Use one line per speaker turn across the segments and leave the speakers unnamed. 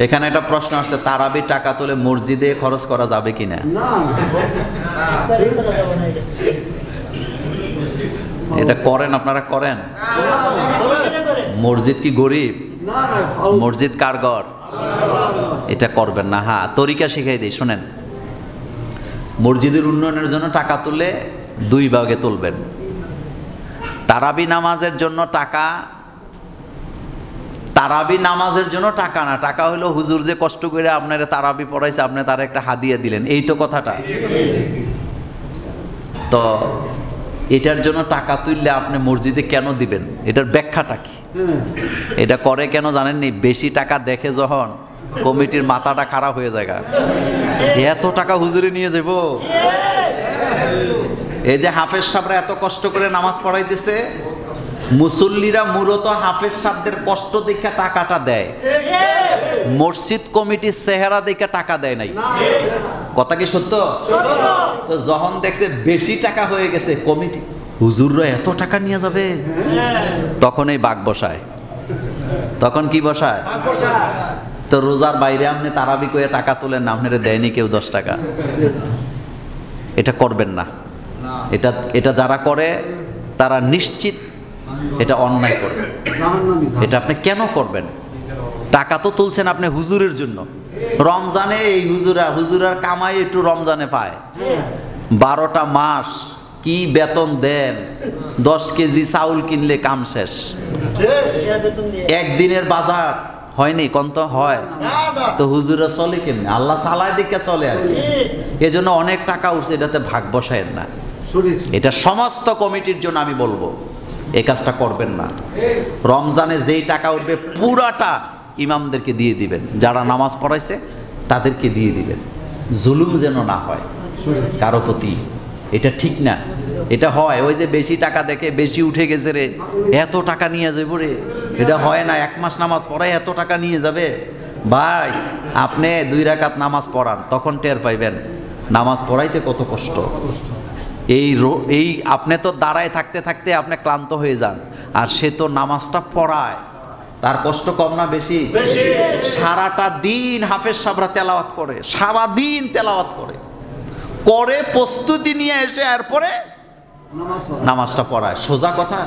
এখানে একটা প্রশ্ন আসছে, তারাবি টাকা তুলে মসজিদে খরচ করা যাবে কিনা? এটা করেন আপনারা? করেন? মসজিদ কি গরিব? মসজিদ কার ঘর? এটা করবেন না। হ্যাঁ, তরিকা শিখাই দিই, শোনেন। মসজিদের উন্নয়নের জন্য টাকা তুললে দুই ভাগে তুলবেন। তারাবি নামাজের জন্য টাকা, তারাবি নামাজের জন্য টাকা না, টাকা হলো হুজুর যে কষ্ট করে আপনারা তারাবি পড়াইছে, আপনি তার একটা হাদিয়া দিলেন, এই তো কথাটা। তো এটার জন্য টাকা তুললে আপনি মসজিদে কেন দিবেন? এটার ব্যাখ্যাটা কি? এটা করে কেন জানেননি? বেশি টাকা দেখে যখন কমিটির মাথাটা খারাপ হয়ে যায়, এত টাকা হুজুরে নিয়ে যাব। এই যে হাফেজ সাহেবরা এত কষ্ট করে নামাজ পড়াইতেছে, মুসল্লিরা মূলত হাফেজ সাহেবদের কষ্ট দেখে টাকাটা দেয়, মসজিদ কমিটির চেহারা দেখে টাকা দেয় নাই। কথা কি সত্য? তো যখন দেখছে বেশি টাকা হয়ে গেছে, কমিটি হুজুররা এত টাকা নিয়ে যাবে, তখন এই বাঘ বসায়। তখন কি বসায়? তো রোজার বাইরে আপনি তারাবি করে টাকা তুলেন না, আপনারা দেয়নি কেউ 10 টাকা। এটা করবেন না। এটা যারা করে তারা নিশ্চিত এটা অন্যায় করবে। এটা আপনি কেন করবেন? টাকা তো তুলছেন আপনি হুজুরের জন্য। রমজানে এই হুজুরার কামাই একটু রমজানে পায়। 12টা মাস কি বেতন দেন, 10 কেজি চাউল কিনলে কাম শেষ। একদিনের বাজার হয়নি, কত হয়? তো হুজুরা চলে কেমনি? আল্লাহ চালায় দিকে চলে আর কি। এজন্য অনেক টাকা উঠছে, এটাতে ভাগ বসায়েন না। এটা সমস্ত কমিটির জন্য আমি বলবো, এই কাজটা করবেন না। রমজানে যেই টাকা উঠবে পুরাটা ইমামদেরকে দিয়ে দিবেন, যারা নামাজ পড়াইছে তাদেরকে দিয়ে দিবেন। জুলুম যেন না হয় কারো প্রতি, এটা ঠিক না। এটা হয় ওই যে বেশি টাকা দেখে, বেশি উঠে গেছে রে, এত টাকা নিয়ে যাবো রে, এটা হয় না। 1 মাস নামাজ পড়াই এত টাকা নিয়ে যাবে? ভাই, আপনি 2 রাকাত নামাজ পড়ান, তখন টের পাইবেন নামাজ পড়াইতে কত কষ্ট। এই আপনি তো দাঁড়ায় থাকতে থাকতে আপনি ক্লান্ত হয়ে যান, আর সে তো নামাজটা পড়ায়, তার কষ্ট কম না বেশি? সারাটা দিন হাফেজ সাহেবরা তেলাওয়াত করে, সারা দিন তেলাওয়াত করে, প্রস্তুতি নিয়ে এসে এরপরে নামাজটা পড়ায়। সোজা কথা,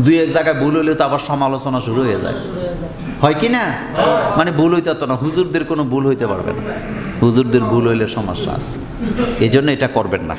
2-1 জায়গায় ভুল হইলে তো আবার সমালোচনা শুরু হয়ে যায়, হয় কি না? মানে ভুল হইতে তো না, হুজুরদের কোনো ভুল হইতে পারবে না, হুজুরদের ভুল হইলে সমস্যা আছে। এই জন্য এটা করবেন না।